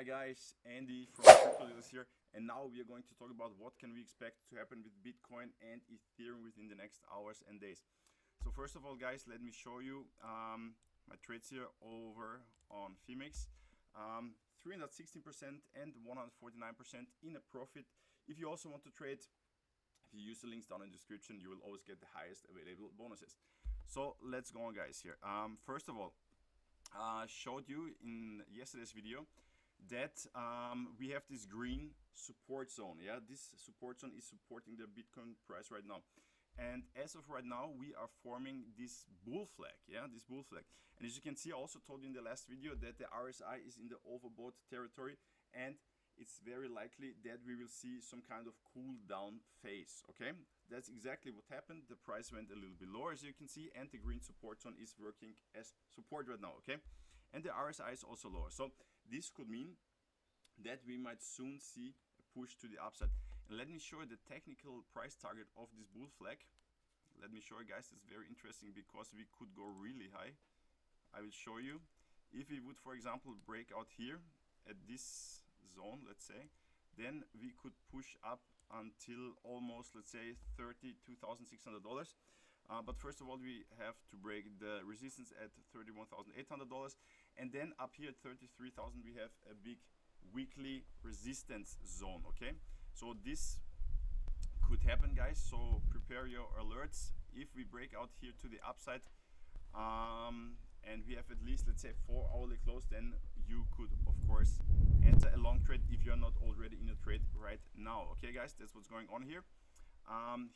Hi guys, Andy from Crypto Dealers here, and now we are going to talk about what can we expect to happen with Bitcoin and Ethereum within the next hours and days. So first of all guys, let me show you my trades here over on Phemex. 316% and 149% in a profit. If you also want to trade, if you use the links down in the description, you will always get the highest available bonuses. So let's go on guys here. First of all, showed you in yesterday's video that we have this green support zone. Yeah, this support zone is supporting the Bitcoin price right now, and as of right now we are forming this bull flag. Yeah, this bull flag, and as you can see, I also told you in the last video that the RSI is in the overbought territory, and it's very likely that we will see some kind of cool down phase. Okay, that's exactly what happened. The price went a little bit lower, as you can see, and the green support zone is working as support right now. Okay, and the RSI is also lower, so this could mean that we might soon see a push to the upside. And let me show you the technical price target of this bull flag. Let me show you guys, it's very interesting because we could go really high. I will show you. If we would, for example, break out here at this zone, let's say, then we could push up until almost, let's say, $32,600. But first of all, we have to break the resistance at $31,800, and then up here at 33,000 we have a big weekly resistance zone. Okay, so this could happen guys, so prepare your alerts. If we break out here to the upside and we have at least, let's say, 4-hourly close, then you could of course enter a long trade if you're not already in a trade right now. Okay guys, that's what's going on here.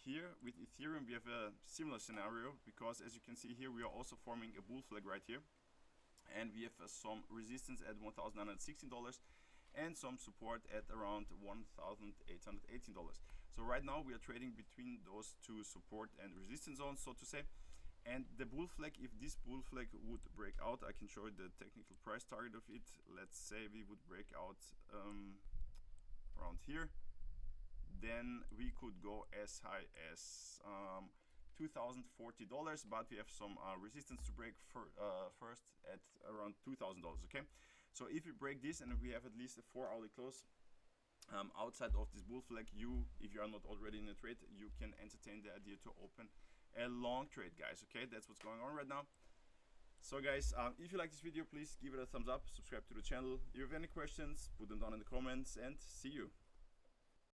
Here with Ethereum we have a similar scenario, because as you can see here we are also forming a bull flag right here, and we have some resistance at $1,916 and some support at around $1,818. So right now we are trading between those two support and resistance zones, so to say. And the bull flag, if this bull flag would break out, I can show you the technical price target of it. Let's say we would break out around here, then we could go as high as $2,040, but we have some resistance to break first at around $2,000. Okay, so if we break this and we have at least a 4-hourly close outside of this bull flag, if you are not already in a trade, you can entertain the idea to open a long trade guys. Okay, that's what's going on right now. So guys, if you like this video, please give it a thumbs up, subscribe to the channel. If you have any questions, put them down in the comments, and see you.